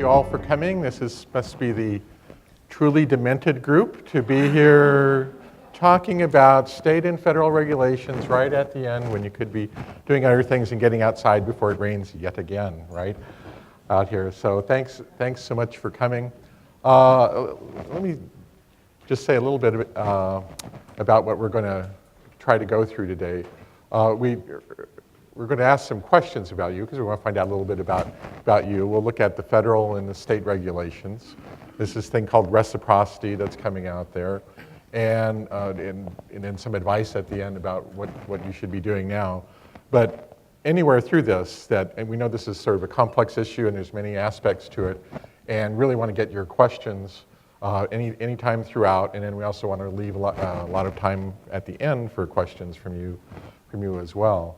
you all for coming. Must be the truly demented group to be here talking about state and federal regulations right at the end when you could be doing other things and getting outside before it rains yet again, right, out here. So thanks so much for coming. Let me just say a little bit about what we're going to try to go through today. We're going to ask some questions about you because we want to find out a little bit about you. We'll look at the federal and the state regulations. There's this thing called Reciprocity that's coming out there, and then some advice at the end about what you should be doing now. But anywhere through this, and we know this is sort of a complex issue and there's many aspects to it, and really want to get your questions any time throughout, and then we also want to leave a lot of time at the end for questions from you as well.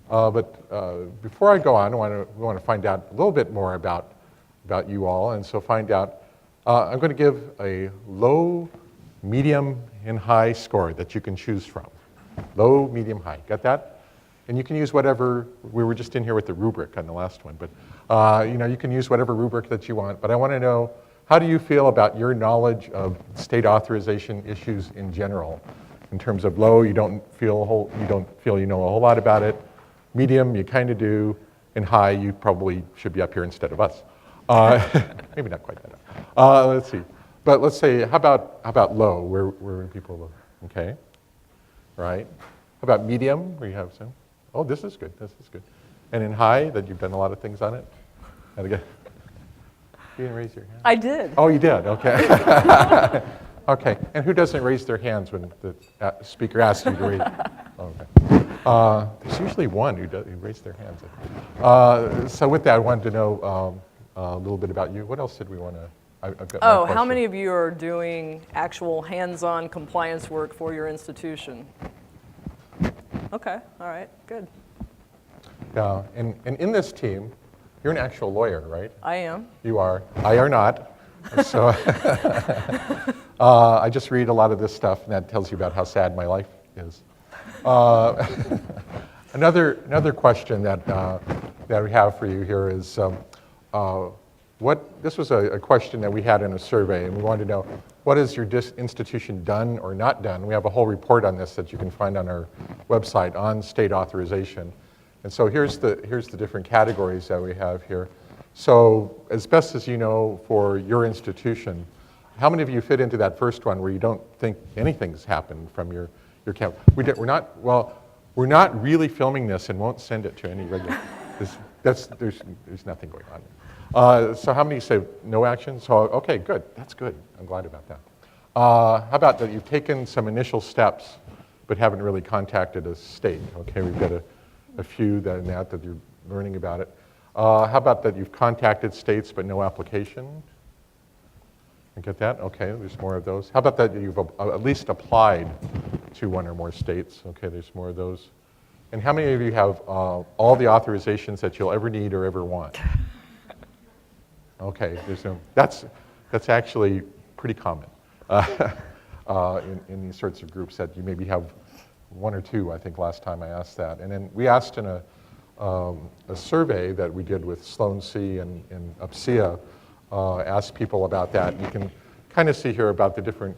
But before I go on, we want to find out a little bit more about you all, and so find out. I'm going to give a low, medium, and high score that you can choose from. Low, medium, high. Got that? And you can use whatever. We were just in here with the rubric on the last one, but you can use whatever rubric that you want. But I want to know, how do you feel about your knowledge of state authorization issues in general? In terms of low, you don't feel you know a whole lot about it. Medium, you kind of do, and high, you probably should be up here instead of us. Maybe not quite that. Let's see. But let's say, how about low? Where people live? Okay, right. How about medium? Where you have some? Oh, this is good. This is good. And in high, that you've done a lot of things on it. You didn't raise your hand. I did. Oh, you did. Okay. Okay. And who doesn't raise their hands when the speaker asks you to raise? Okay. There's usually one who raised their hands. So with that, I wanted to know a little bit about you. What else did we want to? I've got Oh, how many of you are doing actual hands-on compliance work for your institution? Okay. All right. Good. Yeah. And in this team, you're an actual lawyer, right? I am. You are. I are not. So I just read a lot of this stuff, and that tells you about how sad my life is. Another question that we have for you here is, this was a question that we had in a survey, and we wanted to know, what has your institution done or not done? We have a whole report on this that you can find on our website on state authorization. And so here's the different categories that we have here. So as best as you know for your institution, how many of you fit into that first one where you don't think anything's happened from your camp? We're not really filming this and won't send it to any regular. There's nothing going on. So how many say no action? So okay, good. That's good. I'm glad about that. How about that you've taken some initial steps but haven't really contacted a state? Okay, we've got a few that you're learning about it. How about that you've contacted states but no application? You get that? Okay, there's more of those. How about that you've at least applied to one or more states? Okay, there's more of those. And how many of you have all the authorizations that you'll ever need or ever want? Okay, that's actually pretty common in these sorts of groups, that you maybe have one or two, I think last time I asked that. And then we asked in a survey that we did with Sloan C and UPSEA, asked people about that. You can kind of see here about the different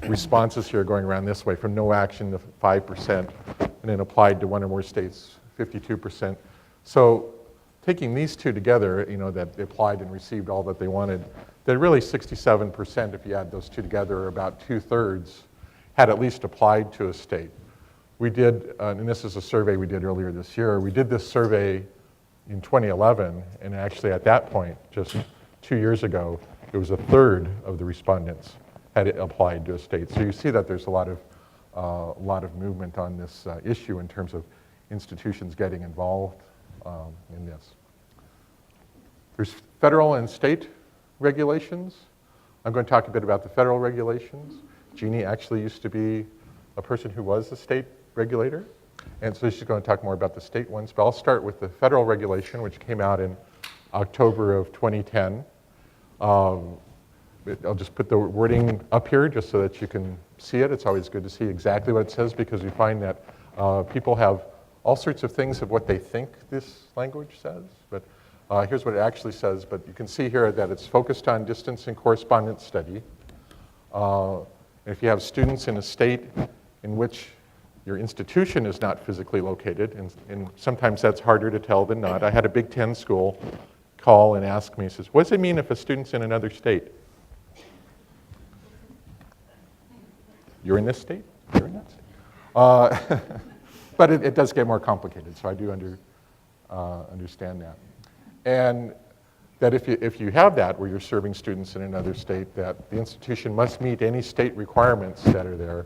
responses here going around this way, from no action to 5%, and then applied to one or more states, 52%. So taking these two together, that they applied and received all that they wanted, they're really 67%, if you add those two together, or about 2/3, had at least applied to a state. We did, and this is a survey we did earlier this year, we did this survey in 2011, and actually at that point, just 2 years ago, it was 1/3 of the respondents had applied to a state. So you see that there's a lot of movement on this issue in terms of institutions getting involved in this. There's federal and state regulations. I'm going to talk a bit about the federal regulations. Jeannie actually used to be a person who was a state regulator, and so she's going to talk more about the state ones, but I'll start with the federal regulation, which came out in October of 2010. I'll just put the wording up here just so that you can see it. It's always good to see exactly what it says, because we find that people have all sorts of things of what they think this language says, but Here's what it actually says, but you can see here that it's focused on distance and correspondence study. And if you have students in a state in which your institution is not physically located, and sometimes that's harder to tell than not. I had a Big Ten school call and ask me, says, what does it mean if a student's in another state? You're in this state? You're in that state? But it does get more complicated, so I do understand that. And that if you have that, where you're serving students in another state, that the institution must meet any state requirements that are there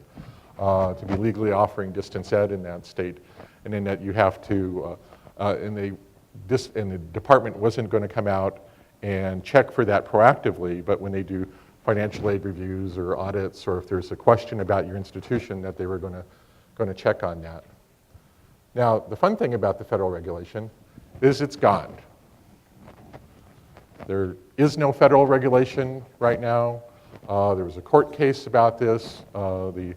to be legally offering distance ed in that state, and then that you have to, and the department wasn't going to come out and check for that proactively, but when they do financial aid reviews or audits, or if there's a question about your institution, that they were going to check on that. Now, the fun thing about the federal regulation is it's gone. There is no federal regulation right now. There was a court case about this. The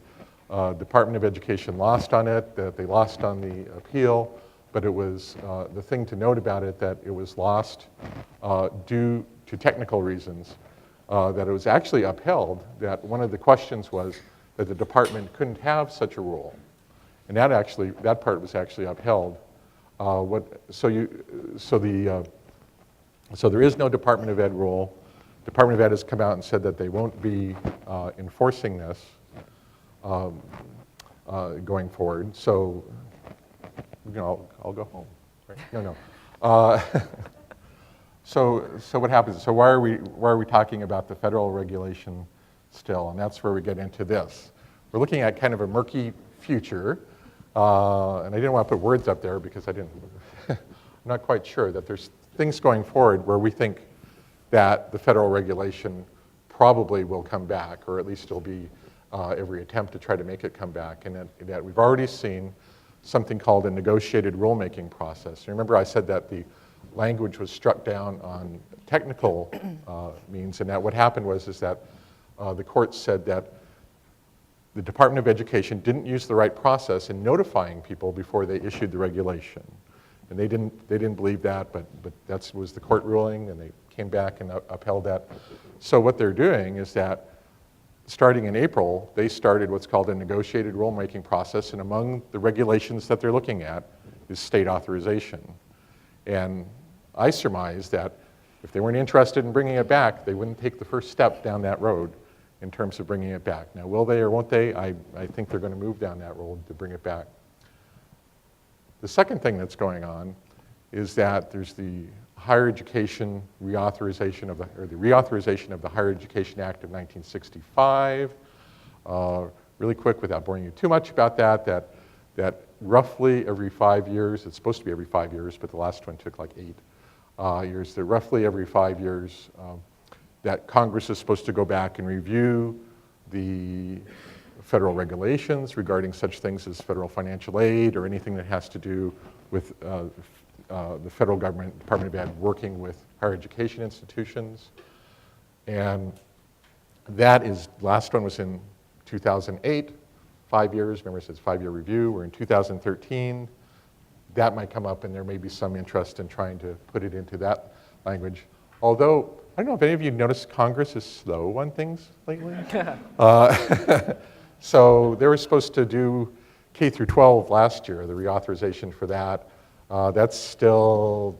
Department of Education lost on it, that they lost on the appeal, but it was, the thing to note about it, that it was lost due to technical reasons, that it was actually upheld, that one of the questions was that the department couldn't have such a rule. And that part was actually upheld. So there is no Department of Ed rule. Department of Ed has come out and said that they won't be enforcing this going forward. So, I'll go home. Right? No. So what happens? So why are we talking about the federal regulation still? And that's where we get into this. We're looking at kind of a murky future, and I didn't want to put words up there because I'm not quite sure that there's things going forward where we think that the federal regulation probably will come back, or at least there'll be every attempt to try to make it come back, and that we've already seen something called a negotiated rulemaking process. Remember I said that the language was struck down on technical means, and that what happened was that the court said that the Department of Education didn't use the right process in notifying people before they issued the regulation. And they didn't believe that, but that was the court ruling, and they came back and upheld that. So what they're doing is that starting in April, they started what's called a negotiated rulemaking process, and among the regulations that they're looking at is state authorization. And I surmise that if they weren't interested in bringing it back, they wouldn't take the first step down that road in terms of bringing it back. Now, will they or won't they? I think they're going to move down that road to bring it back. The second thing that's going on is that there's the higher education reauthorization of the reauthorization of the Higher Education Act of 1965. Really quick, without boring you too much about that roughly every 5 years, it's supposed to be every 5 years, but the last one took like 8 years, that roughly every 5 years that Congress is supposed to go back and review the federal regulations regarding such things as federal financial aid or anything that has to do with the federal government, Department of Ed, working with higher education institutions. And that is, last one was in 2008, 5 years, remember it says 5-year review. We're in 2013. That might come up, and there may be some interest in trying to put it into that language. Although, I don't know if any of you noticed Congress is slow on things lately. So they were supposed to do K through 12 last year, the reauthorization for that. That's still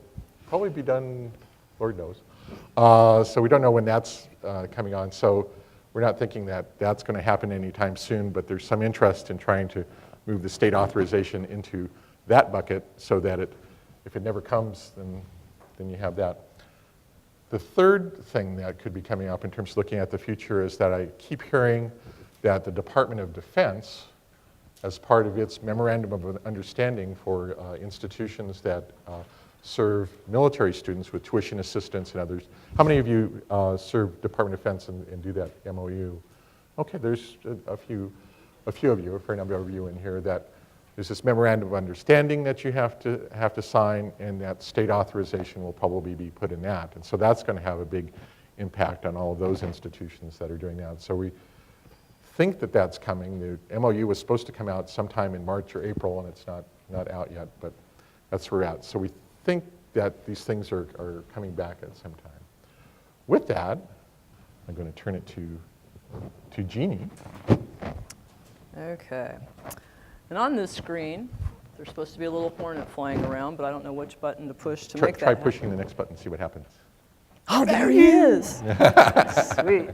probably be done, Lord knows. So we don't know when that's coming on. So we're not thinking that that's going to happen anytime soon, but there's some interest in trying to move the state authorization into that bucket so that if it never comes, then you have that. The third thing that could be coming up in terms of looking at the future is that I keep hearing that the Department of Defense, as part of its memorandum of understanding for institutions that serve military students with tuition assistance and others. How many of you serve Department of Defense and do that MOU? Okay, there's a few of you, a fair number of you in here, that there's this memorandum of understanding that you have to sign, and that state authorization will probably be put in that. And so that's going to have a big impact on all of those institutions that are doing that. So we think that that's coming. The MOU was supposed to come out sometime in March or April, and it's not out yet, but that's where we're at. So we think that these things are coming back at some time. With that, I'm going to turn it to Jeannie. Okay. And on this screen, there's supposed to be a little hornet flying around, but I don't know which button to push to make that Try happen. pushing the next button, see what happens. Oh, there he is. Sweet.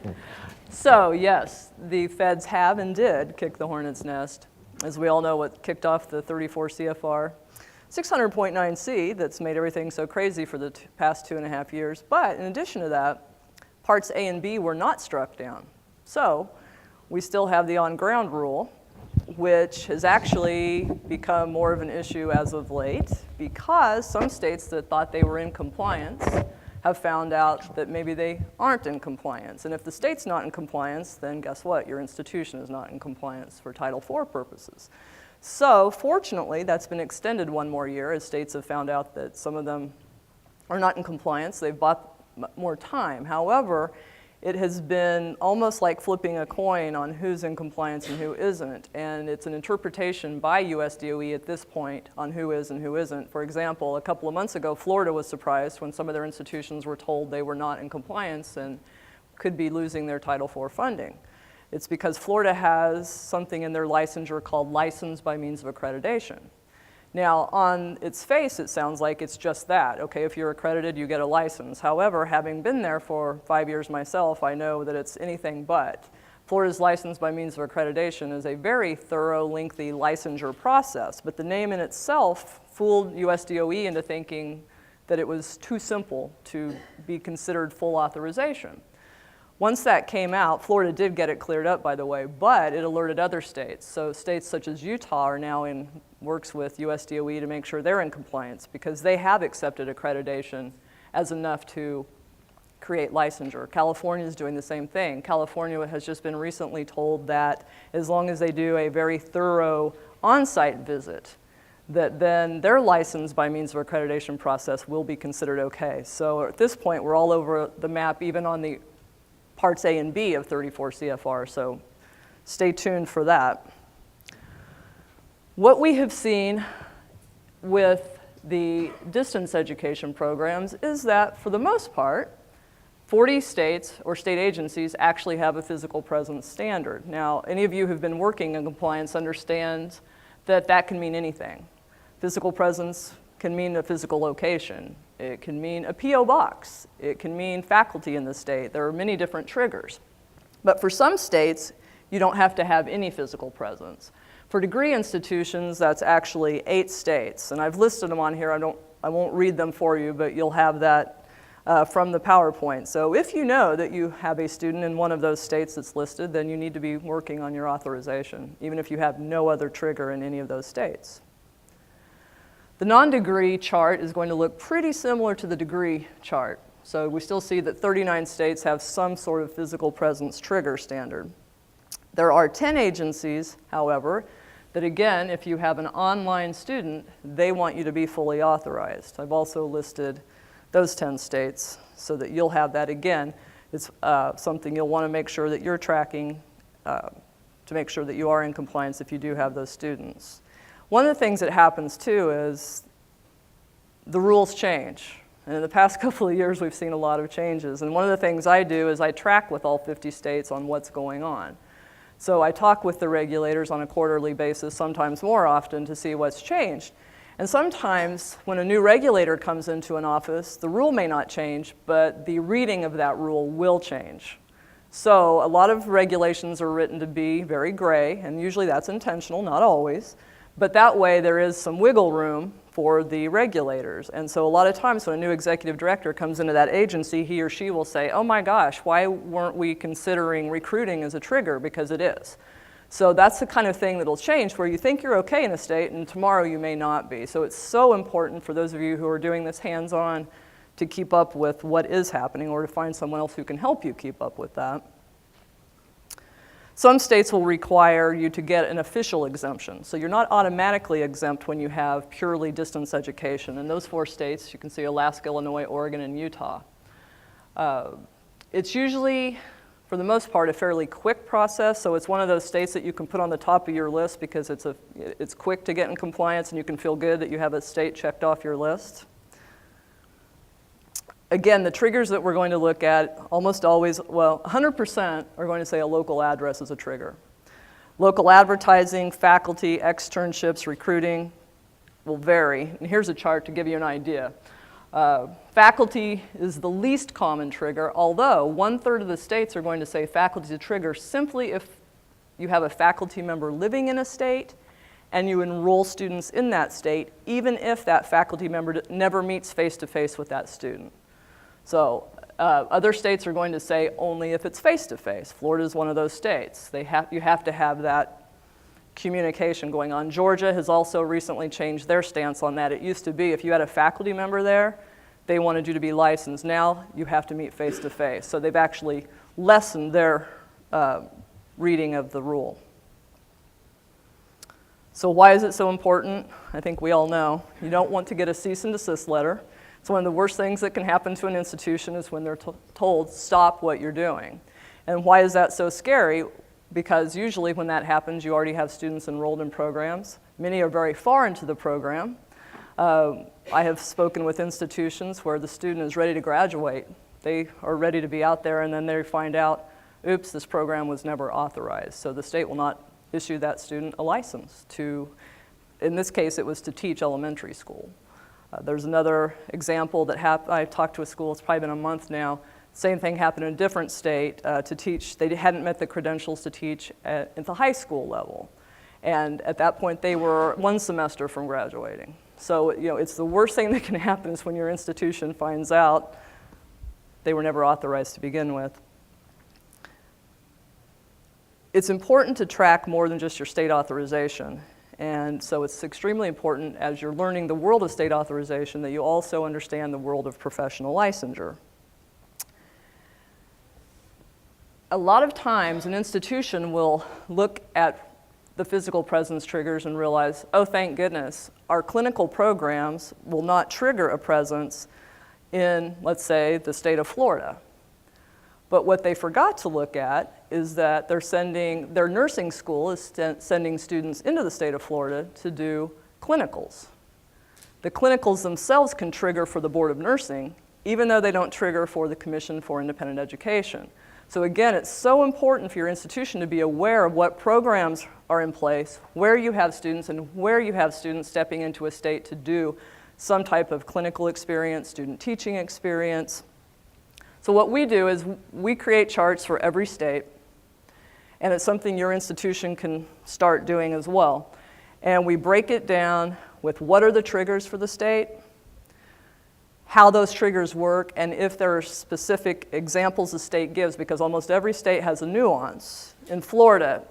So yes, the feds have and did kick the hornet's nest. As we all know, what kicked off the 34 CFR 600.9C that's made everything so crazy for the past 2.5 years. But in addition to that, parts A and B were not struck down. So we still have the on-ground rule, which has actually become more of an issue as of late because some states that thought they were in compliance have found out that maybe they aren't in compliance. And if the state's not in compliance, then guess what? Your institution is not in compliance for Title IV purposes. So fortunately, that's been extended one more year as states have found out that some of them are not in compliance. They've bought more time. However, it has been almost like flipping a coin on who's in compliance and who isn't. And it's an interpretation by US DOE at this point on who is and who isn't. For example, a couple of months ago, Florida was surprised when some of their institutions were told they were not in compliance and could be losing their Title IV funding. It's because Florida has something in their licensure called license by means of accreditation. Now, on its face, it sounds like it's just that. Okay, if you're accredited, you get a license. However, having been there for 5 years myself, I know that it's anything but. Florida's license by means of accreditation is a very thorough, lengthy licensure process, but the name in itself fooled US DOE into thinking that it was too simple to be considered full authorization. Once that came out, Florida did get it cleared up, by the way, but it alerted other states. So states such as Utah are now works with US DOE to make sure they're in compliance because they have accepted accreditation as enough to create licensure. California is doing the same thing. California has just been recently told that as long as they do a very thorough on-site visit, that then their license by means of accreditation process will be considered okay. So at this point, we're all over the map, even on the parts A and B of 34 CFR, so stay tuned for that. What we have seen with the distance education programs is that, for the most part, 40 states or state agencies actually have a physical presence standard. Now, any of you who've been working in compliance understand that that can mean anything. Physical presence can mean a physical location. It can mean a P.O. box. It can mean faculty in the state. There are many different triggers. But for some states, you don't have to have any physical presence. For degree institutions, that's actually 8 states. And I've listed them on here. I won't read them for you, but you'll have that from the PowerPoint. So if you know that you have a student in one of those states that's listed, then you need to be working on your authorization, even if you have no other trigger in any of those states. The non-degree chart is going to look pretty similar to the degree chart. So we still see that 39 states have some sort of physical presence trigger standard. There are 10 agencies, however, that again, if you have an online student, they want you to be fully authorized. I've also listed those 10 states so that you'll have that again. It's something you'll want to make sure that you're tracking to make sure that you are in compliance if you do have those students. One of the things that happens too is the rules change. And in the past couple of years, we've seen a lot of changes. And one of the things I do is I track with all 50 states on what's going on. So I talk with the regulators on a quarterly basis, sometimes more often, to see what's changed. And sometimes when a new regulator comes into an office, the rule may not change, but the reading of that rule will change. So a lot of regulations are written to be very gray, and usually that's intentional, not always. But that way there is some wiggle room for the regulators. And so a lot of times when a new executive director comes into that agency, he or she will say, oh my gosh, why weren't we considering recruiting as a trigger? Because it is. So that's the kind of thing that'll change where you think you're okay in a state and tomorrow you may not be. So it's so important for those of you who are doing this hands-on to keep up with what is happening or to find someone else who can help you keep up with that. Some states will require you to get an official exemption. So you're not automatically exempt when you have purely distance education. In those 4 states, you can see Alaska, Illinois, Oregon, and Utah. It's usually, for the most part, a fairly quick process. So it's one of those states that you can put on the top of your list because it's quick to get in compliance and you can feel good that you have a state checked off your list. Again, the triggers that we're going to look at almost always, well, 100% are going to say a local address is a trigger. Local advertising, faculty, externships, recruiting will vary. And here's a chart to give you an idea. Faculty is the least common trigger, although 1/3 of the states are going to say faculty is a trigger simply if you have a faculty member living in a state and you enroll students in that state, even if that faculty member never meets face-to-face with that student. So other states are going to say only if it's face-to-face. Florida is one of those states. You have to have that communication going on. Georgia has also recently changed their stance on that. It used to be if you had a faculty member there, they wanted you to be licensed. Now you have to meet face-to-face. So they've actually lessened their reading of the rule. So why is it so important? I think we all know. You don't want to get a cease and desist letter. It's one of the worst things that can happen to an institution is when they're told, stop what you're doing. And why is that so scary? Because usually when that happens, you already have students enrolled in programs. Many are very far into the program. I have spoken with institutions where the student is ready to graduate. They are ready to be out there, and then they find out, oops, this program was never authorized. So the state will not issue that student a license to, in this case, it was to teach elementary school. There's another example that I talked to a school, it's probably been a month now. Same thing happened in a different state to teach. They hadn't met the credentials to teach at the high school level. And at that point, they were 1 semester from graduating. So, it's the worst thing that can happen is when your institution finds out they were never authorized to begin with. It's important to track more than just your state authorization. And so it's extremely important as you're learning the world of state authorization that you also understand the world of professional licensure. A lot of times an institution will look at the physical presence triggers and realize, oh, thank goodness, our clinical programs will not trigger a presence in, let's say, the state of Florida. But what they forgot to look at is that their nursing school is sending students into the state of Florida to do clinicals. The clinicals themselves can trigger for the Board of Nursing, even though they don't trigger for the Commission for Independent Education. So again, it's so important for your institution to be aware of what programs are in place, where you have students, and where you have students stepping into a state to do some type of clinical experience, student teaching experience. So what we do is we create charts for every state, and it's something your institution can start doing as well. And we break it down with what are the triggers for the state, how those triggers work, and if there are specific examples the state gives, because almost every state has a nuance. In Florida,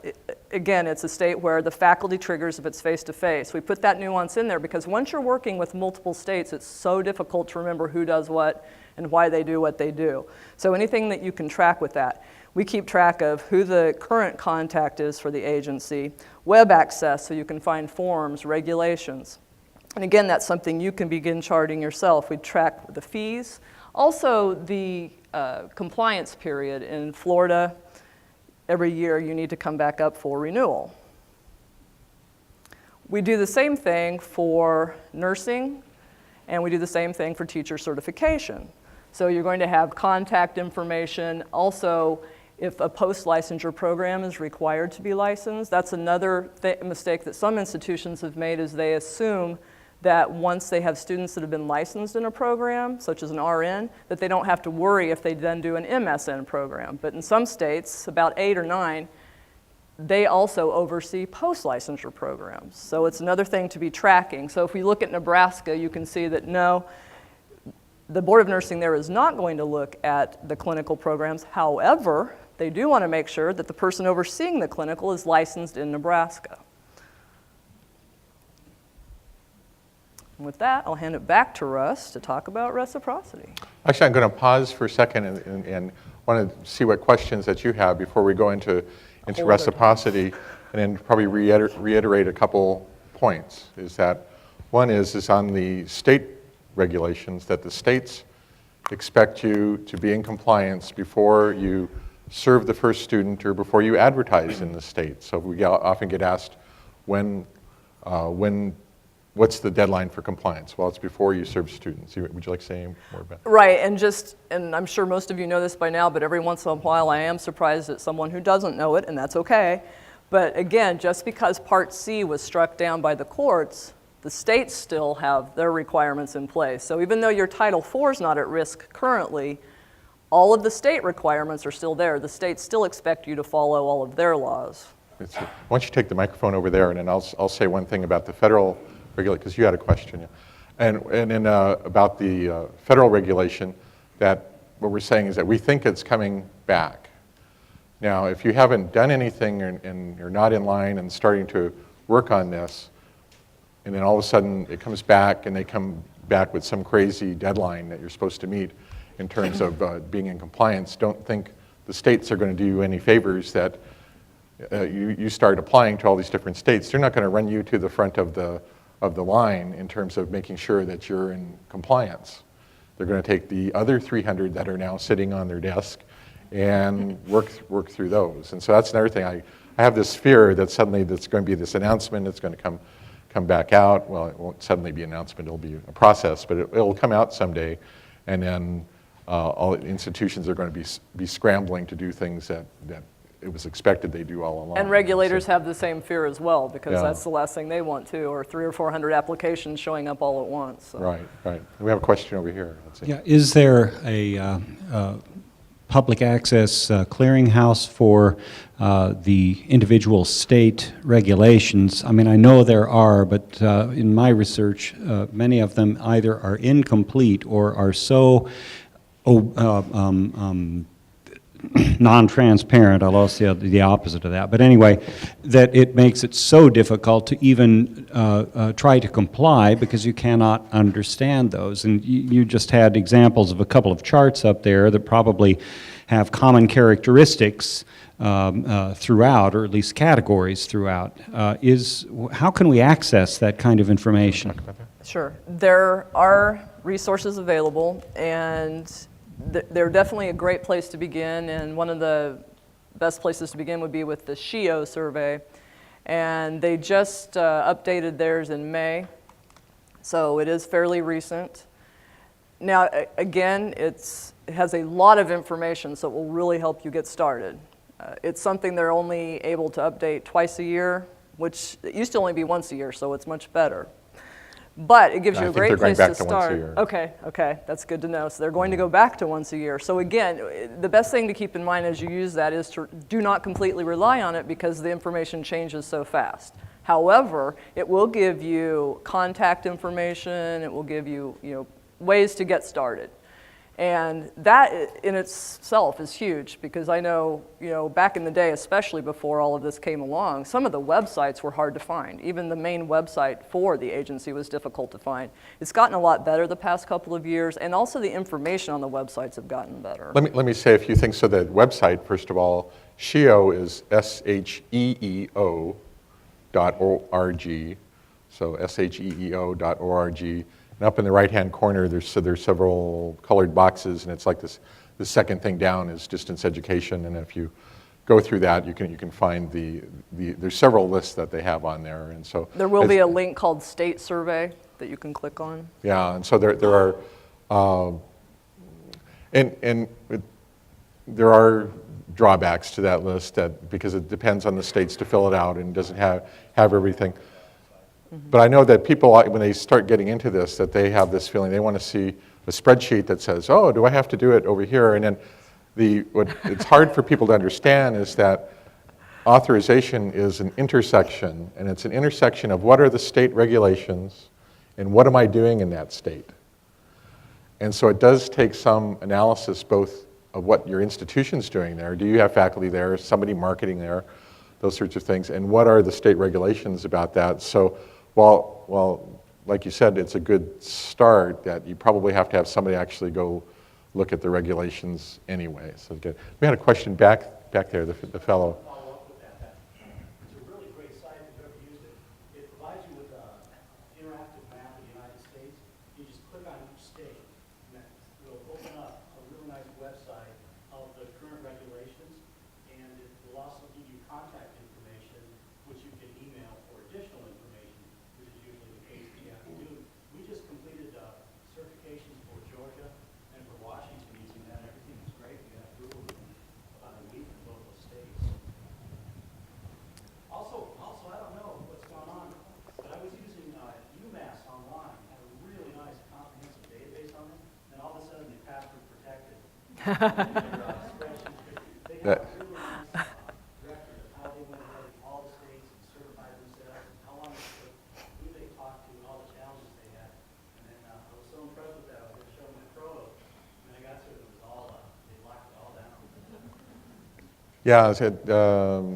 again, it's a state where the faculty triggers if it's face-to-face. We put that nuance in there because once you're working with multiple states, it's so difficult to remember who does what and why they do what they do. So anything that you can track with that. We keep track of who the current contact is for the agency, web access so you can find forms, regulations. And again, that's something you can begin charting yourself. We track the fees. Also, the compliance period. In Florida, every year you need to come back up for renewal. We do the same thing for nursing, and we do the same thing for teacher certification. So you're going to have contact information. Also, if a post-licensure program is required to be licensed, that's another mistake that some institutions have made is they assume that once they have students that have been licensed in a program, such as an RN, that they don't have to worry if they then do an MSN program. But in some states, about 8 or 9, they also oversee post-licensure programs. So it's another thing to be tracking. So if we look at Nebraska, you can see that no, the Board of Nursing there is not going to look at the clinical programs. However, they do want to make sure that the person overseeing the clinical is licensed in Nebraska. And with that, I'll hand it back to Russ to talk about reciprocity. Actually, I'm going to pause for a second and want to see what questions that you have before we go into reciprocity, and then probably reiterate a couple points. Is that one is on the state regulations that the states expect you to be in compliance before you serve the first student or before you advertise in the state. So we often get asked when what's the deadline for compliance? Well, it's before you serve students. Would you like to say more about that? Right, and I'm sure most of you know this by now, but every once in a while I am surprised at someone who doesn't know it, and that's okay. But again, just because Part C was struck down by the courts, the states still have their requirements in place. So even though your Title IV is not at risk currently, all of the state requirements are still there. The states still expect you to follow all of their laws. Why don't you take the microphone over there, and then I'll say one thing about the federal regulation, because you had a question. Yeah. And then about the federal regulation, that what we're saying is that we think it's coming back. Now, if you haven't done anything and you're not in line and starting to work on this, and then all of a sudden it comes back and they come back with some crazy deadline that you're supposed to meet in terms of being in compliance, don't think the states are going to do you any favors that you start applying to all these different states. They're not going to run you to the front of the line in terms of making sure that you're in compliance. They're going to take the other 300 that are now sitting on their desk and work through those. And so that's another thing. I have this fear that suddenly there's going to be this announcement that's going to come back out. Well, it won't suddenly be an announcement. It'll be a process, but it'll come out someday, and then all institutions are going to be scrambling to do things that it was expected they do all along. And regulators have the same fear as well, because that's the last thing they want too, or 300 or 400 applications showing up all at once. So. Right. We have a question over here. Let's see. Yeah, is there a public access clearinghouse for the individual state regulations? I mean, I know there are, but in my research, many of them either are incomplete or are so non-transparent, I'll also say the opposite of that, but anyway, that it makes it so difficult to even try to comply because you cannot understand those. And you just had examples of a couple of charts up there that probably have common characteristics throughout, or at least categories throughout. How can we access that kind of information? Sure. There are resources available, and they're definitely a great place to begin, and one of the best places to begin would be with the SHIO survey, and they just updated theirs in May, so it is fairly recent. Now, again, it has a lot of information, so it will really help you get started. It's something they're only able to update twice a year, which it used to only be once a year, so it's much better. But it gives you a great place to start. Okay, that's good to know. So they're going to go back to once a year. So again, the best thing to keep in mind as you use that is to do not completely rely on it because the information changes so fast. However, it will give you contact information, it will give you, ways to get started. And that in itself is huge because I know, back in the day, especially before all of this came along, some of the websites were hard to find. Even the main website for the agency was difficult to find. It's gotten a lot better the past couple of years, and also the information on the websites have gotten better. Let me say a few things. So the website, first of all, SHEO is SHEEO.org. So SHEEO.org. And up in the right-hand corner, there's several colored boxes, and it's like this. The second thing down is distance education, and if you go through that, you can find there's several lists that they have on there, and so there will be a link called State Survey that you can click on. Yeah, and so there are, there are drawbacks to that list because it depends on the states to fill it out and doesn't have everything. But I know that people, when they start getting into this, that they have this feeling they want to see a spreadsheet that says, oh, do I have to do it over here? And then what it's hard for people to understand is that authorization is an intersection, and it's an intersection of what are the state regulations and what am I doing in that state? And so it does take some analysis both of what your institution's doing there. Do you have faculty there? Is somebody marketing there? Those sorts of things. And what are the state regulations about that? So while, like you said, it's a good start, that you probably have to have somebody actually go look at the regulations anyway. So good. We had a question back there, the fellow. Follow up with that. It's a really great site if you've ever used it. It provides you with an interactive map of the United States. You just click on each state, and it will open up a really nice website of the current regulations, and it will also give you contact information, which you can email for additional information, which is usually the case in the That- record of how they went ahead in all the states and certified themselves, and how long it took, who they talked to, and all the challenges they had. And then I was so impressed with that, I was showing my pro, and I got to it, it was all, they locked it all down. Yeah, I said,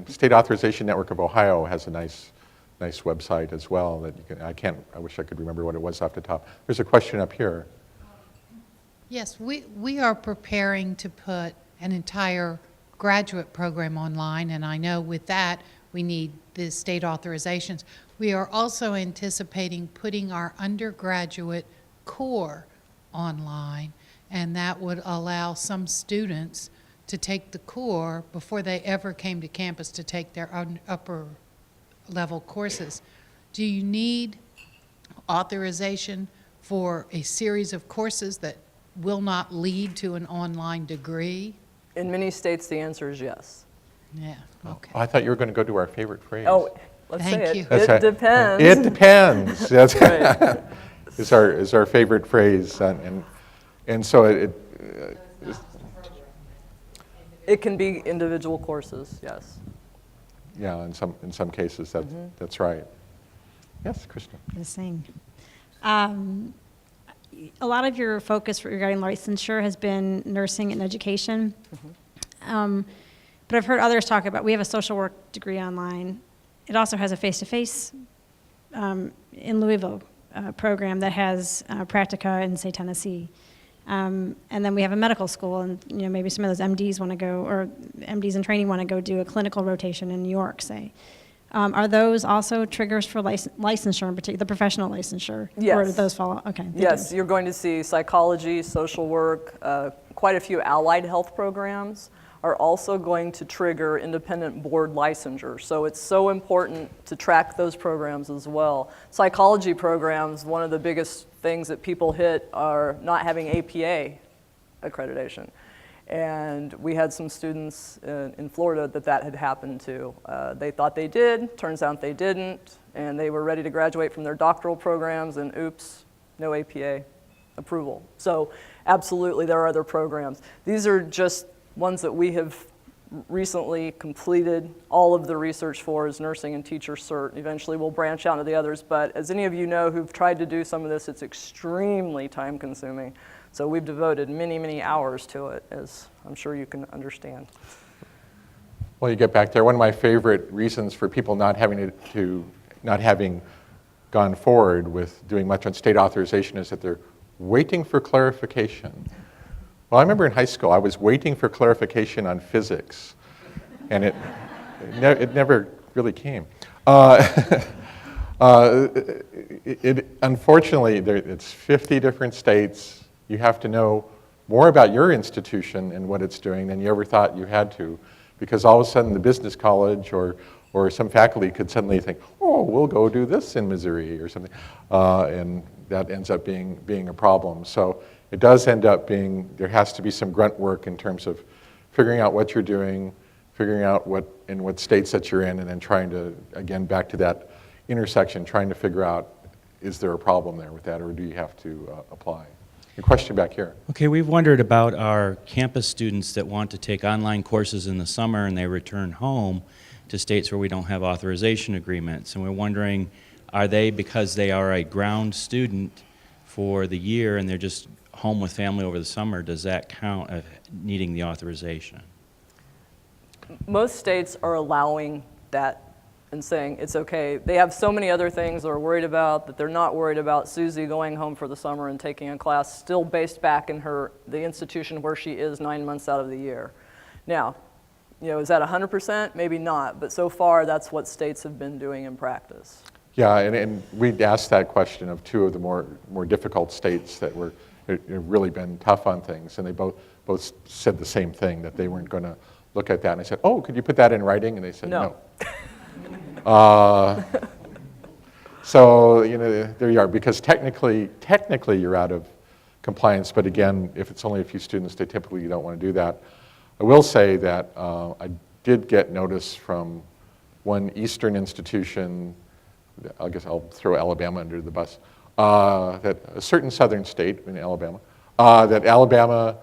State Authorization Network of Ohio has a nice website as well that you can, I wish I could remember what it was off the top. There's a question up here. Yes, we are preparing to put an entire graduate program online, and I know with that we need the state authorizations. We are also anticipating putting our undergraduate core online, and that would allow some students to take the core before they ever came to campus to take their upper level courses. Do you need authorization for a series of courses that will not lead to an online degree? In many states, the answer is yes. Yeah, okay. Oh, I thought you were going to go to our favorite phrase. Oh, let's Thank say you. it. That's It right. depends. It depends. That's Right. is our favorite phrase, and so It can be individual courses, yes. yeah, in some cases that's right. Yes, Kristen. The same. A lot of your focus regarding licensure has been nursing and education. But I've heard others talk about, we have a social work degree online. It also has a face-to-face in Louisville program that has practica in, say, Tennessee. And then we have a medical school, and maybe some of those MDs want to go, or MDs in training want to go do a clinical rotation in New York, say. Are those also triggers for licensure in particular, the professional licensure? Yes. Or do those fall? Okay. they Yes, do. you're going to see psychology, social work, quite a few allied health programs are also going to trigger independent board licensure. So it's so important to track those programs as well. Psychology programs, one of the biggest things that people hit are not having APA accreditation. And we had some students in Florida that had happened to. They thought they did, turns out they didn't, and they were ready to graduate from their doctoral programs, and oops, no APA approval. So absolutely, there are other programs. These are just ones that we have recently completed all of the research for is nursing and teacher cert. Eventually we'll branch out into the others, but as any of you know who've tried to do some of this, it's extremely time consuming. So we've devoted many, many hours to it, as I'm sure you can understand. Well, you get back there. One of my favorite reasons for people not having gone forward with doing much on state authorization is that they're waiting for clarification. Well, I remember in high school, I was waiting for clarification on physics, and it never really came. Unfortunately, it's 50 different states. You have to know more about your institution and what it's doing than you ever thought you had to, because all of a sudden the business college or some faculty could suddenly think, oh, we'll go do this in Missouri or something, and that ends up being a problem. So it does end up being, there has to be some grunt work in terms of figuring out what you're doing, figuring out what states that you're in, and then trying to, again, back to that intersection, trying to figure out, is there a problem there with that, or do you have to apply? A question back here. Okay, we've wondered about our campus students that want to take online courses in the summer and they return home to states where we don't have authorization agreements. And we're wondering, are they, because they are a ground student for the year and they're just home with family over the summer, does that count as needing the authorization? Most states are allowing that and saying it's okay. They have so many other things they're worried about that they're not worried about Susie going home for the summer and taking a class still based back in the institution where she is 9 months out of the year. Now, is that 100%? Maybe not, but so far that's what states have been doing in practice. Yeah, and we'd asked that question of two of the more difficult states that have really been tough on things, and they both said the same thing, that they weren't going to look at that. And I said, oh, could you put that in writing? And they said, no. So, there you are, because technically you're out of compliance, but again, if it's only a few students, they typically don't want to do that. I will say that I did get notice from one Eastern institution, I guess I'll throw Alabama under the bus, that a certain southern state in Alabama, that Alabama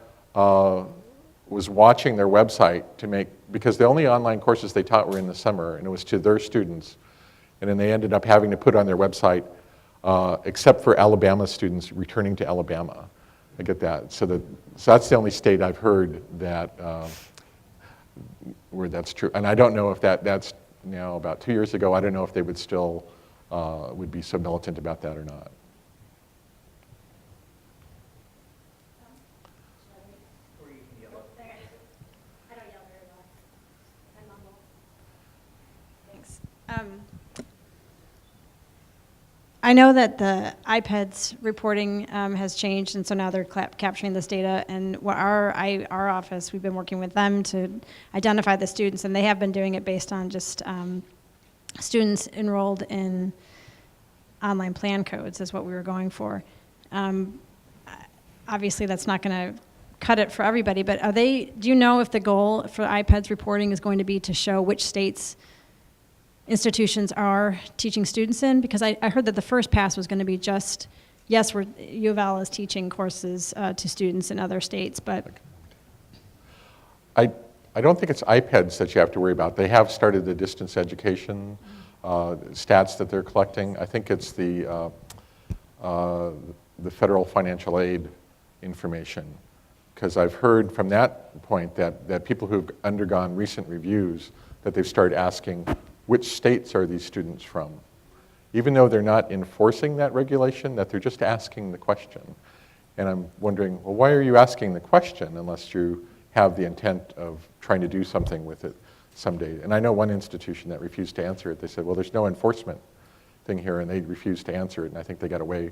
was watching their website to make, because the only online courses they taught were in the summer, and it was to their students. And then they ended up having to put on their website, except for Alabama students returning to Alabama. I get that. So that's the only state I've heard that, where that's true. And I don't know if that's now about 2 years ago. I don't know if they would still, would be so militant about that or not. Thanks. I know that the IPEDS reporting has changed, and so now they're capturing this data. And what our office, we've been working with them to identify the students, and they have been doing it based on just students enrolled in online plan codes is what we were going for. Obviously, that's not going to cut it for everybody, but do you know if the goal for IPEDS reporting is going to be to show which states institutions are teaching students in? Because I heard that the first pass was going to be just, yes, U of L is teaching courses to students in other states, but... I don't think it's IPEDS that you have to worry about. They have started the distance education stats that they're collecting. I think it's the federal financial aid information. Because I've heard from that point that people who've undergone recent reviews, that they've started asking, which states are these students from? Even though they're not enforcing that regulation, that they're just asking the question. And I'm wondering, well, why are you asking the question unless you have the intent of trying to do something with it someday? And I know one institution that refused to answer it. They said, well, there's no enforcement thing here, and they refused to answer it, and I think they got away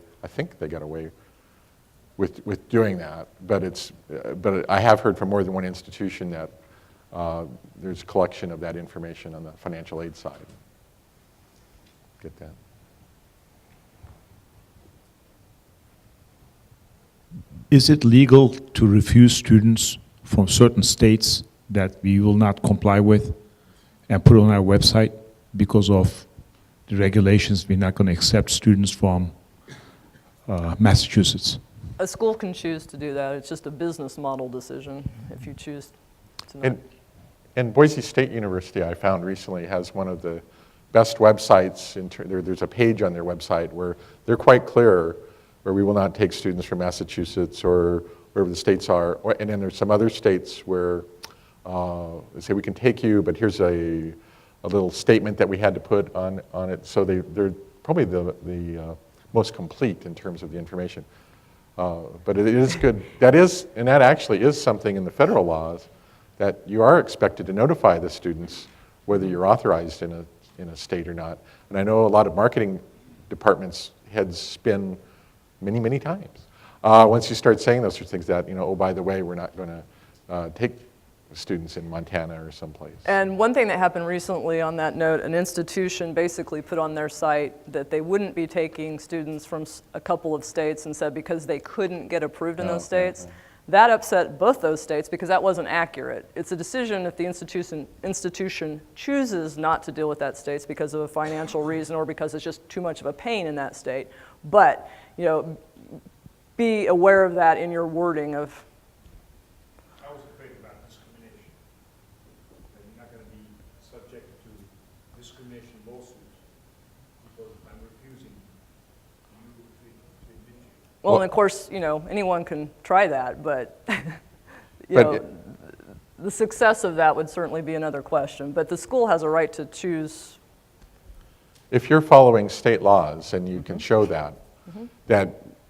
with doing that. But I have heard from more than one institution that there's collection of that information on the financial aid side. Get that? Is it legal to refuse students from certain states that we will not comply with and put on our website because of the regulations? We're not going to accept students from Massachusetts. A school can choose to do that. It's just a business model decision if you choose to not. And Boise State University, I found recently, has one of the best websites. There's a page on their website where they're quite clear where we will not take students from Massachusetts or wherever the states are. And then there's some other states where they say we can take you, but here's a little statement that we had to put on it. So they're probably the most complete in terms of the information. But it is good. That actually is something in the federal laws, that you are expected to notify the students whether you're authorized in a state or not. And I know a lot of marketing departments heads spin many, many times. Once you start saying those sorts of things that, oh, by the way, we're not going to take students in Montana or someplace. And one thing that happened recently on that note, an institution basically put on their site that they wouldn't be taking students from a couple of states and said because they couldn't get approved in those states. That upset both those states because that wasn't accurate. It's a decision if the institution chooses not to deal with that state because of a financial reason or because it's just too much of a pain in that state. But, be aware of that in your wording of. I was afraid about discrimination. That you're not going to be subject to discrimination lawsuits because I'm refusing you to admit you. Well, and of course, anyone can try that, but, the success of that would certainly be another question. But the school has a right to choose. If you're following state laws and you can show that,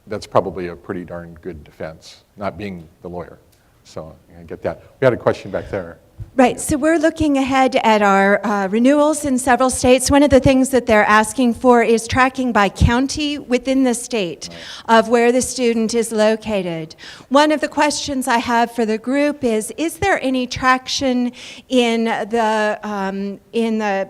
that's probably a pretty darn good defense, not being the lawyer. So I get that. We had a question back there. Right, so we're looking ahead at our renewals in several states. One of the things that they're asking for is tracking by county within the state of where the student is located. One of the questions I have for the group is there any traction in the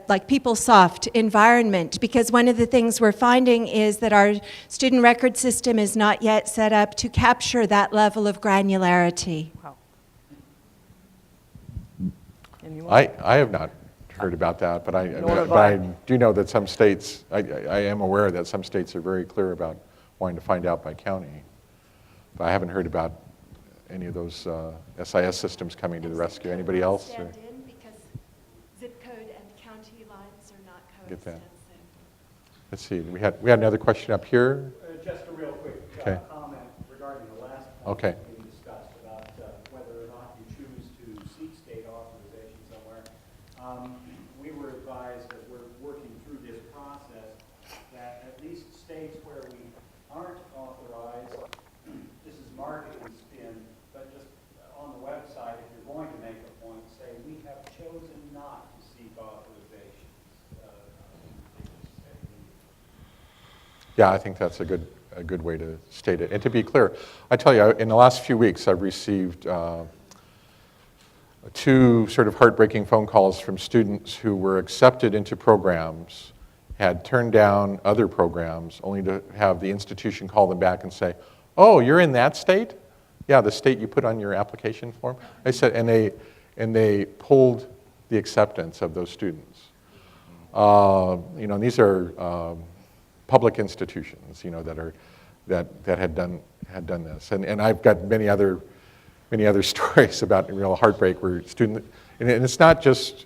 like PeopleSoft environment? Because one of the things we're finding is that our student record system is not yet set up to capture that level of granularity. Wow. I have not heard about that, but I do know that some states, I am aware that some states are very clear about wanting to find out by county. But I haven't heard about any of those SIS systems coming to the rescue. Anybody else? Or- Stand in because zip code and county lines are not Get that. coextensive. Let's see, we had another question up here. Just a real quick Okay. comment regarding the last point Okay. that we discussed about whether or not you choose to seek state authorization somewhere. We were advised that we're working through this process, that at least states where we aren't authorized, this is marketing spin, but just on the website, if you're going to make a point, say, we have chosen not to seek authorization. Yeah, I think that's a good way to state it. And to be clear, I tell you, in the last few weeks, I've received 2 sort of heartbreaking phone calls from students who were accepted into programs, had turned down other programs, only to have the institution call them back and say, "Oh, you're in that state? Yeah, the state you put on your application form." I said, and they pulled the acceptance of those students. You know, and these are public institutions, you know, that had done this, and I've got many other stories about real heartbreak where and it's not just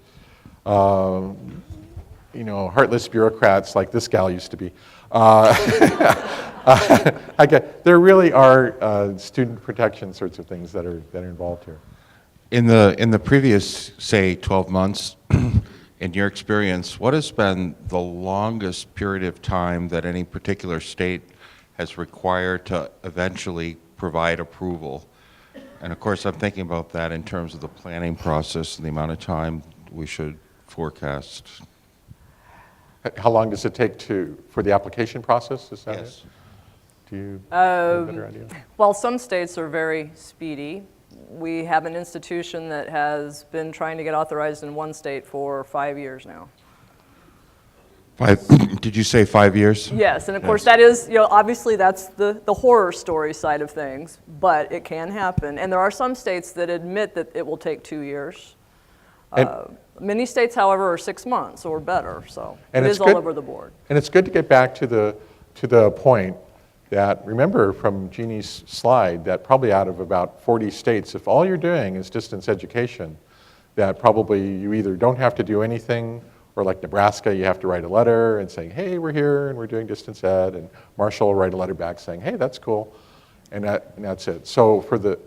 you know, heartless bureaucrats like this gal used to be. There really are student protection sorts of things that are involved here. In the previous, say, 12 months, in your experience, what has been the longest period of time that any particular state has required to eventually provide approval? And of course, I'm thinking about that in terms of the planning process and the amount of time we should forecast. How long does it take for the application process? Is that Yes. it? Do you have a better idea? Well, some states are very speedy. We have an institution that has been trying to get authorized in one state for 5 years now. Did you say 5 years? Yes, and of course Yes. that is, you know, obviously that's the horror story side of things, but it can happen. And there are some states that admit that it will take 2 years. Many states, however, are 6 months or better, so it And is it's all good- over the board. And it's good to get back to the point that, remember from Jeannie's slide, that probably out of about 40 states, if all you're doing is distance education, that probably you either don't have to do anything, or like Nebraska, you have to write a letter and saying, hey, we're here and we're doing distance ed, and Marshall will write a letter back saying, hey, that's cool, and that's it. So for the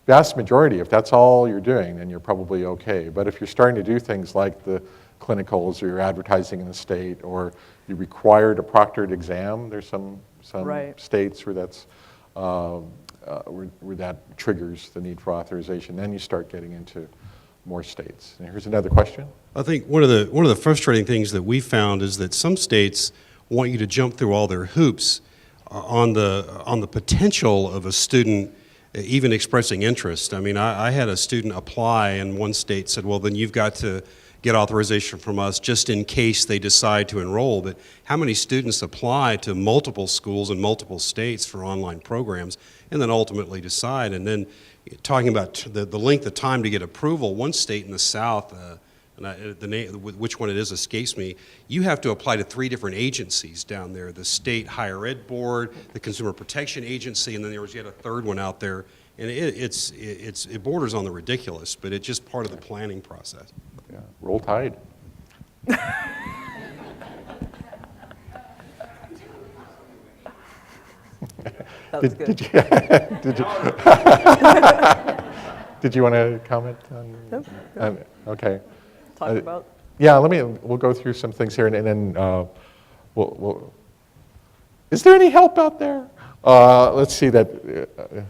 vast majority, if that's all you're doing, then you're probably okay. But if you're starting to do things like the clinicals, or you're advertising in the state, or you required a proctored exam, there's some Right. states where that's where that triggers the need for authorization. Then you start getting into more states. And here's another question. I think one of the frustrating things that we found is that some states want you to jump through all their hoops on the potential of a student even expressing interest. I mean, I had a student apply, and one state said, well, then you've got to get authorization from us just in case they decide to enroll. But how many students apply to multiple schools in multiple states for online programs and then ultimately decide? And then talking about the length of time to get approval, one state in the South, the name, which one it is escapes me, you have to apply to 3 different agencies down there: the State Higher Ed Board, the Consumer Protection Agency, and then there was yet a third one out there. And it borders on the ridiculous, but it's just part of the planning process. Yeah, roll Tide. That was good. Did you want to comment on? Nope. Okay. Talk about. Yeah, we'll go through some things here, and then we'll. Is there any help out there? Let's see that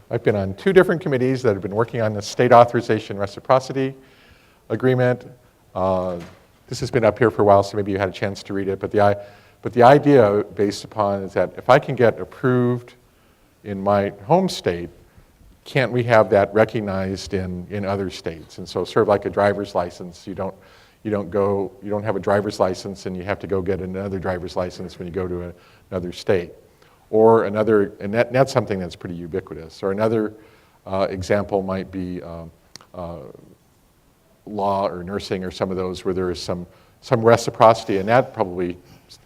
I've been on 2 different committees that have been working on the state authorization reciprocity agreement. This has been up here for a while, so maybe you had a chance to read it. But the idea based upon is that if I can get approved in my home state, can't we have that recognized in other states? And so, sort of like a driver's license, you don't have a driver's license and you have to go get another driver's license when you go to another state, or another, and that's something that's pretty ubiquitous. Or another example might be law or nursing or some of those where there is some reciprocity, and that probably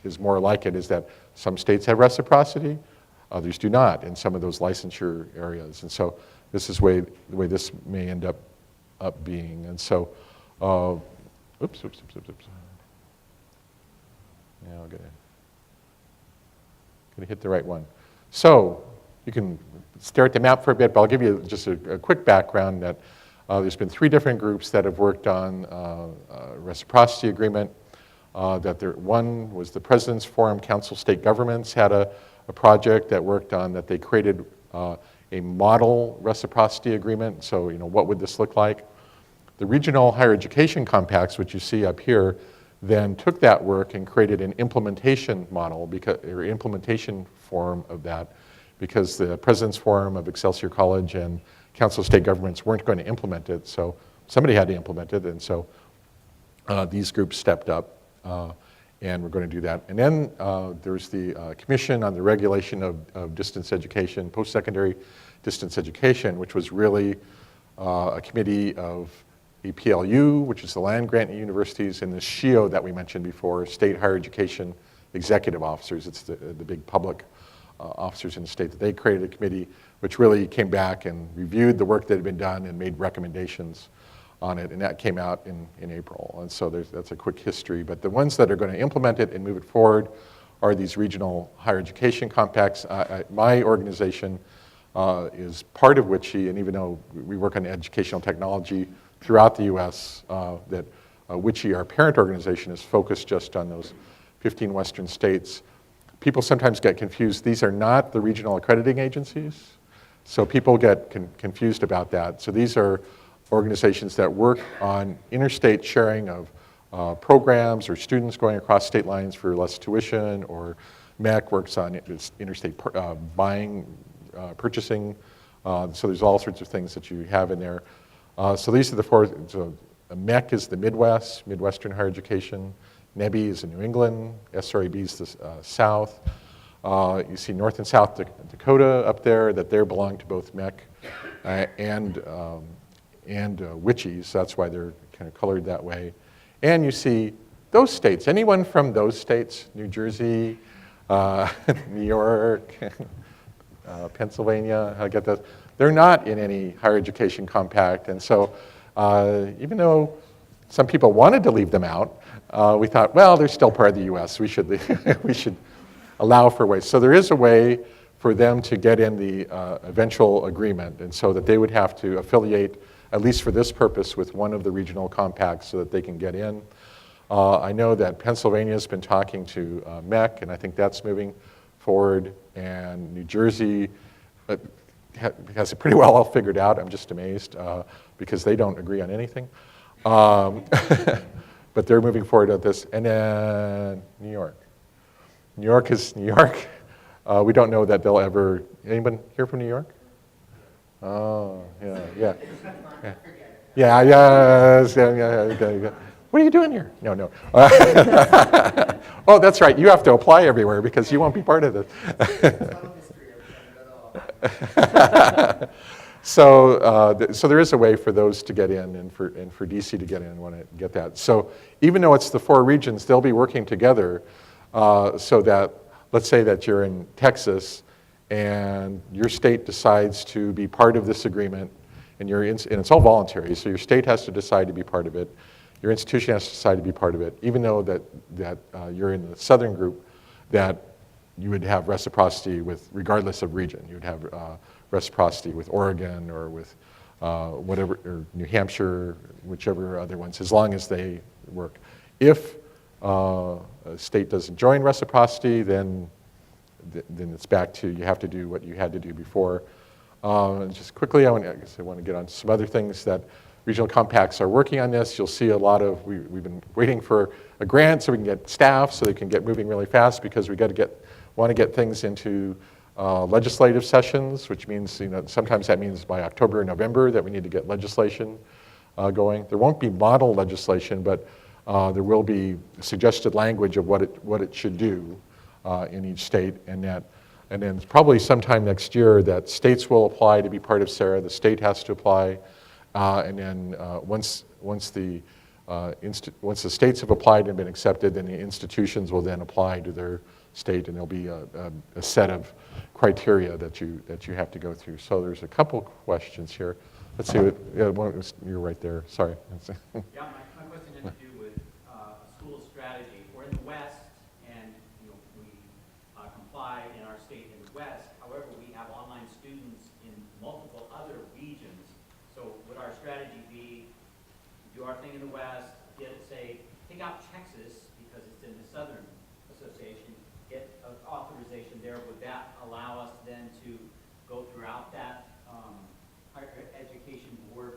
is more like it, is that some states have reciprocity, others do not in some of those licensure areas. And so this is the way this may end up being. And so, oops. Yeah, I'm gonna hit the right one. So you can stare at the map for a bit, but I'll give you just a quick background that there's been 3 different groups that have worked on Reciprocity Agreement. One was the President's Forum, Council State Governments had a project that worked on that. They created a model reciprocity agreement. So, what would this look like? The regional higher education compacts, which you see up here, then took that work and created an implementation model, or implementation form of that, because the President's Forum of Excelsior College and Council of State Governments weren't going to implement it, so somebody had to implement it, and so these groups stepped up, and we're going to do that. And then there's the Commission on the Regulation of Distance Education, Post-Secondary Distance Education, which was really a committee of the PLU, which is the land-grant universities, and the SHIO that we mentioned before, State Higher Education Executive Officers. It's the big public officers in the state that they created a committee which really came back and reviewed the work that had been done and made recommendations on it, and that came out in April. And so that's a quick history. But the ones that are going to implement it and move it forward are these regional higher education compacts. My organization is part of WICHE, and even though we work on educational technology throughout the U.S., that WICHE, our parent organization, is focused just on those 15 Western states. People sometimes get confused. These are not the regional accrediting agencies, so people get confused about that. So these are organizations that work on interstate sharing of programs or students going across state lines for less tuition, or MEC works on interstate buying, purchasing. So there's all sorts of things that you have in there. So these are the 4. So MEC is the Midwest, Midwestern Higher Education. NEBI is in New England. SRAB is the South. You see North and South Dakota up there, that they belong to both MEC and WICHE, so that's why they're kind of colored that way. And you see those states. Anyone from those states? New Jersey, New York, Pennsylvania, I get those. They're not in any higher education compact, and so even though some people wanted to leave them out, we thought, well, they're still part of the U.S. We should we should allow for ways. So there is a way for them to get in the eventual agreement, and so that they would have to affiliate, at least for this purpose, with one of the regional compacts so that they can get in. I know that Pennsylvania's been talking to MEC, and I think that's moving forward, and New Jersey has it pretty well all figured out. I'm just amazed because they don't agree on anything. But they're moving forward at this. And then New York. New York is New York. We don't know that they'll ever, anyone here from New York? Oh, yeah. What are you doing here? No. Oh, that's right. You have to apply everywhere because you won't be part of this. So there is a way for those to get in, and for DC to get in and want to get that. So even though it's the 4 regions, they'll be working together so that, let's say that you're in Texas and your state decides to be part of this agreement, and it's all voluntary, so your state has to decide to be part of it. Your institution has to decide to be part of it, even though that you're in the southern group, that you would have reciprocity with, regardless of region. You would have reciprocity with Oregon or with whatever, or New Hampshire, whichever other ones, as long as they work. If a state doesn't join reciprocity, then it's back to, you have to do what you had to do before. Just quickly, I want to get on some other things that regional compacts are working on this. You'll see a lot of, we've been waiting for a grant so we can get staff, so they can get moving really fast, because we want to get things into legislative sessions, which means, sometimes that means by October or November that we need to get legislation going. There won't be model legislation, but there will be suggested language of what it should do in each state, and then probably sometime next year that states will apply to be part of SARA. The state has to apply, and then once the once the states have applied and been accepted, then the institutions will then apply to their state, and there'll be a set of criteria that you have to go through. So there's a couple questions here. Let's see, you're right there, sorry. Yeah, my question has to do with a school strategy. We're in the West, and we comply in our state in the West. However, we have online students in multiple other regions. So would our strategy be do our thing in the West, take out Texas because it's in the Southern Association, get an authorization there? Would that allow us then to go throughout that higher education board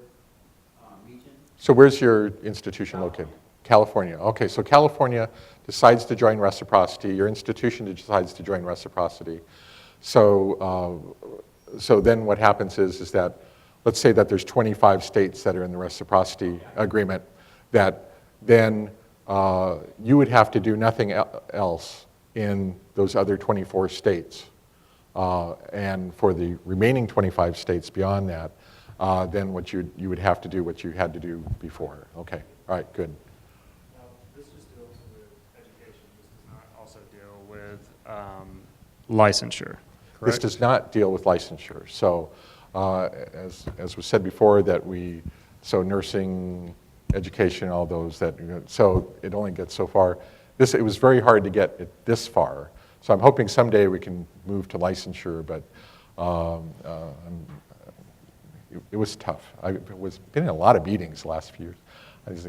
region? So where's your institution located? California. Okay, so California decides to join Reciprocity. Your institution decides to join Reciprocity. So, so then what happens is that, let's say that there's 25 states that are in the Reciprocity Agreement, that then you would have to do nothing else in those other 24 states. And for the remaining 25 states beyond that, then what you would have to do what you had to do before. Okay, all right, good. Now, this just deals with education. This does not also deal with licensure, correct? This does not deal with licensure. So as was said before, so nursing, education, all those so it only gets so far. It was very hard to get it this far. So I'm hoping someday we can move to licensure, but it was tough. I've been in a lot of meetings the last few years.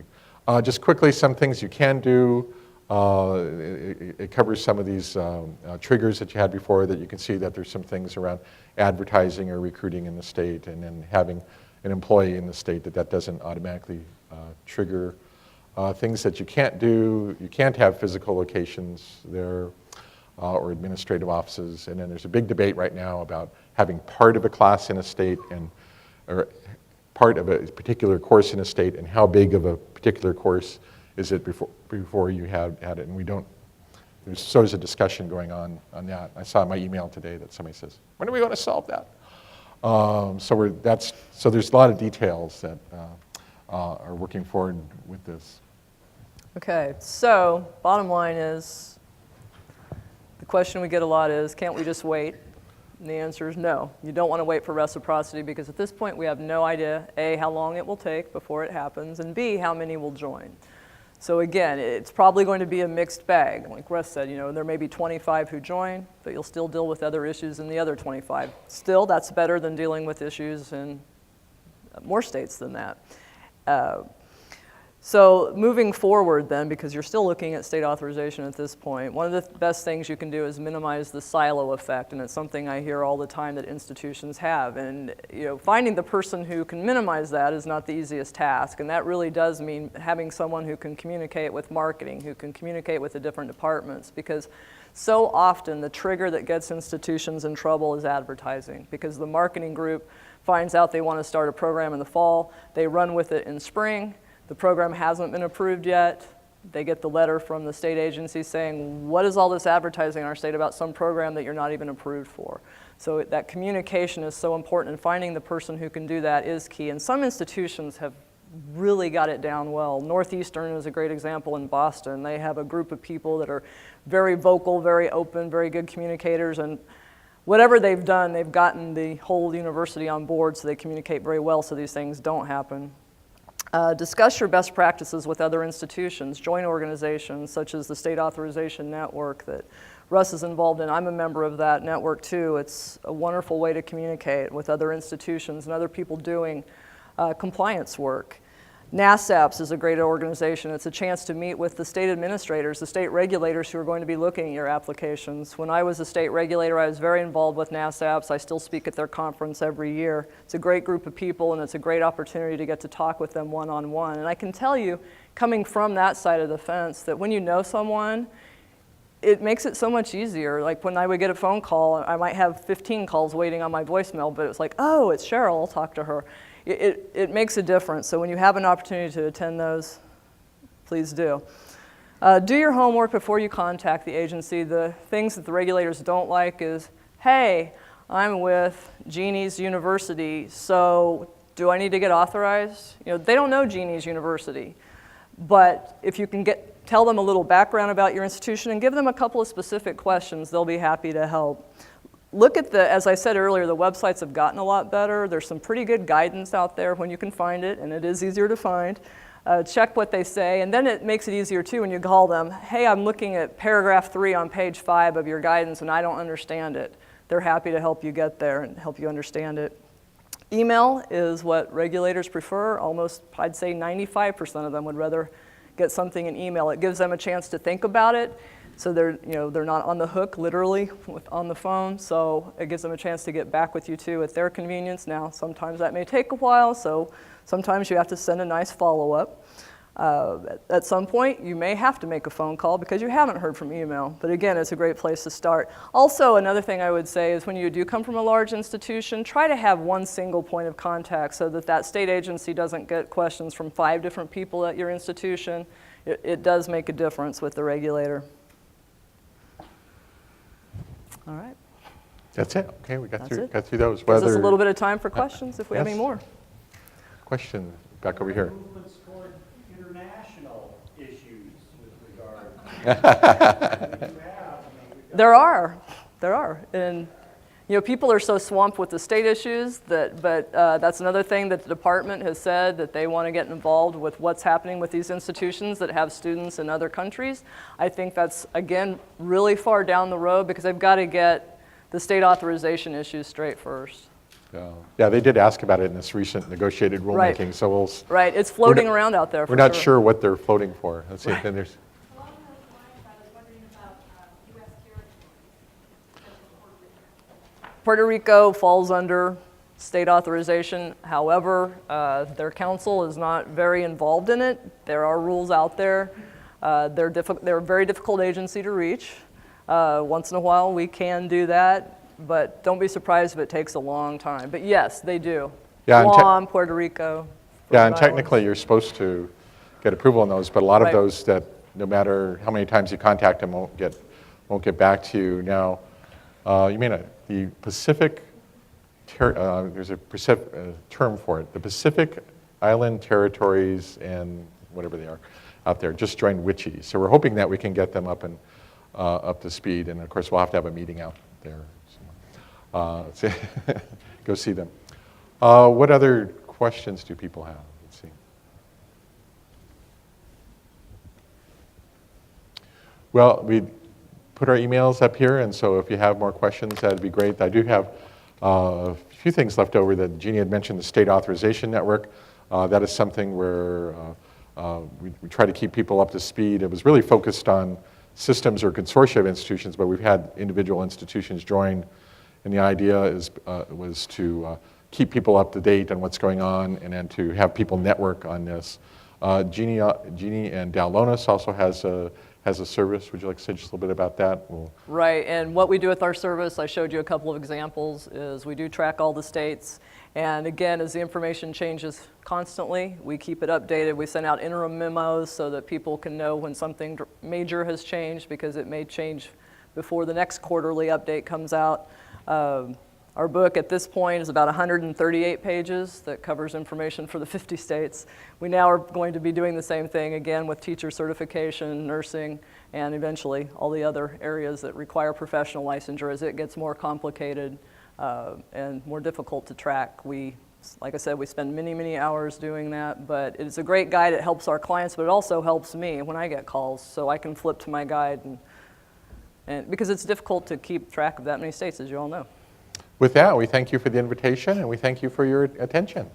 Just quickly, some things you can do. It covers some of these triggers that you had before, that you can see that there's some things around advertising or recruiting in the state, and then having an employee in the state that doesn't automatically trigger. Things that you can't do, you can't have physical locations there or administrative offices. And then there's a big debate right now about having part of a class in a state or part of a particular course in a state, and how big of a particular course is it before you had it. And there's a discussion going on that. I saw in my email today that somebody says, when are we going to solve that? So there's a lot of details that are working forward with this. Okay, so bottom line is, the question we get a lot is, can't we just wait? And the answer is no. You don't want to wait for reciprocity, because at this point we have no idea, A, how long it will take before it happens, and B, how many will join. So again, it's probably going to be a mixed bag. Like Russ said, there may be 25 who join, but you'll still deal with other issues in the other 25. Still, that's better than dealing with issues in more states than that. So moving forward then, because you're still looking at state authorization at this point, one of the best things you can do is minimize the silo effect, and it's something I hear all the time that institutions have. And finding the person who can minimize that is not the easiest task, and that really does mean having someone who can communicate with marketing, who can communicate with the different departments, because so often the trigger that gets institutions in trouble is advertising, because the marketing group finds out they want to start a program in the fall, they run with it in spring. The program hasn't been approved yet. They get the letter from the state agency saying, what is all this advertising in our state about some program that you're not even approved for? So that communication is so important, and finding the person who can do that is key. And some institutions have really got it down well. Northeastern is a great example in Boston. They have a group of people that are very vocal, very open, very good communicators, and whatever they've done, they've gotten the whole university on board, so they communicate very well so these things don't happen. Discuss your best practices with other institutions. Join organizations such as the State Authorization Network that Russ is involved in. I'm a member of that network too. It's a wonderful way to communicate with other institutions and other people doing compliance work. NASAPS is a great organization. It's a chance to meet with the state administrators, the state regulators who are going to be looking at your applications. When I was a state regulator, I was very involved with NASAPS. I still speak at their conference every year. It's a great group of people, and it's a great opportunity to get to talk with them one-on-one. And I can tell you, coming from that side of the fence, that when you know someone, it makes it so much easier. Like when I would get a phone call, I might have 15 calls waiting on my voicemail, but it's like, oh, it's Cheryl, I'll talk to her. It makes a difference. So when you have an opportunity to attend those, please do. Do your homework before you contact the agency. The things that the regulators don't like is, hey, I'm with Jeannie's university, so do I need to get authorized? They don't know Jeannie's university. But if you can tell them a little background about your institution and give them a couple of specific questions, they'll be happy to help. Look at as I said earlier, the websites have gotten a lot better. There's some pretty good guidance out there when you can find it, and it is easier to find. Check what they say, and then it makes it easier too when you call them, hey, I'm looking at paragraph 3 on page 5 of your guidance and I don't understand it. They're happy to help you get there and help you understand it. Email is what regulators prefer. Almost, I'd say 95% of them would rather get something in email. It gives them a chance to think about it, so they're not on the hook literally on the phone, so it gives them a chance to get back with you too at their convenience. Now, sometimes that may take a while, so sometimes you have to send a nice follow-up. At some point, you may have to make a phone call because you haven't heard from email. But again, it's a great place to start. Also, another thing I would say is when you do come from a large institution, try to have one single point of contact so that that state agency doesn't get questions from 5 different people at your institution. It does make a difference with the regulator. All right. That's it. Okay, we got That's through it. got through those. Gives us a little bit of time for questions if we have yes. any more. Question back over here. Movements toward international issues with regard. There are, and people are so swamped with the state issues but that's another thing that the department has said, that they want to get involved with what's happening with these institutions that have students in other countries. I think that's, again, really far down the road because they've got to get the state authorization issues straight first. Yeah, they did ask about it in this recent negotiated Right. rulemaking, so we'll. Right, it's floating around out there for We're not sure. sure what they're floating for. Let's see if then there's. Along those lines, I was wondering about U.S. territories, such as Puerto Rico. Puerto Rico falls under state authorization. However, their council is not very involved in it. There are rules out there. They're a very difficult agency to reach. Once in a while, we can do that, but don't be surprised if it takes a long time. But yes, they do. Yeah, and Guam, Puerto Rico. Yeah, and Virgin technically, Islands. you're supposed to get approval on those, but a lot of Right. those that, no matter how many times you contact them, won't get back to you. Now, you may not, the Pacific, there's a term for it. The Pacific Island Territories and whatever they are out there just joined WICHE. So we're hoping that we can get them up to speed, and of course, we'll have to have a meeting out there. So, go see them. What other questions do people have? Let's see. Well, we put our emails up here, and so if you have more questions, that'd be great. I do have a few things left over that Jeannie had mentioned, the State Authorization Network. That is something where we try to keep people up to speed. It was really focused on systems or consortia of institutions, but we've had individual institutions join, and the idea was to keep people up to date on what's going on and then to have people network on this. Jeannie and Lohnes also has a service. Would you like to say just a little bit about that? Right, and what we do with our service, I showed you a couple of examples, is we do track all the states. And again, as the information changes constantly, we keep it updated. We send out interim memos so that people can know when something major has changed, because it may change before the next quarterly update comes out. Our book at this point is about 138 pages that covers information for the 50 states. We now are going to be doing the same thing again with teacher certification, nursing, and eventually all the other areas that require professional licensure as it gets more complicated and more difficult to track. Like I said, we spend many, many hours doing that, but it's a great guide. It helps our clients, but it also helps me when I get calls, so I can flip to my guide, and because it's difficult to keep track of that many states, as you all know. With that, we thank you for the invitation, and we thank you for your attention.